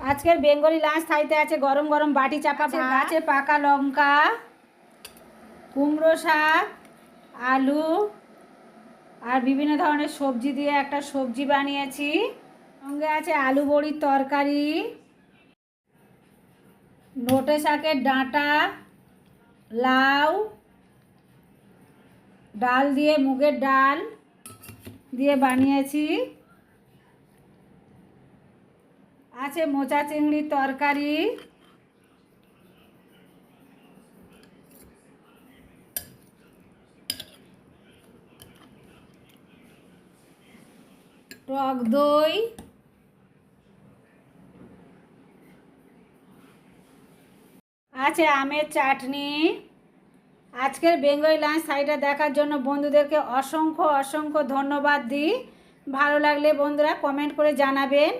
আজকের Bengali lunch থাইতে আছে গরম গরম বাটি চাপা ভাত, গাছে পাকা লঙ্কা, কুমড়ো শাক, আলু আর বিভিন্ন ধরনের সবজি দিয়ে একটা সবজি বানিয়েছি। সঙ্গে আছে আলু বড়ির তরকারি, নোটে শাকের ডাঁটা, লাউ, ডাল দিয়ে মুগের ডাল দিয়ে বানিয়েছি। আছে মোচা চিংড়ির তরকারি, টক দই, আছে আমের চাটনি। আজকের বেঙ্গলি লাঞ্চ থালিটা দেখার জন্য বন্ধুদেরকে অসংখ্য অসংখ্য ধন্যবাদ দিই। ভালো লাগলে বন্ধুরা কমেন্ট করে জানাবেন।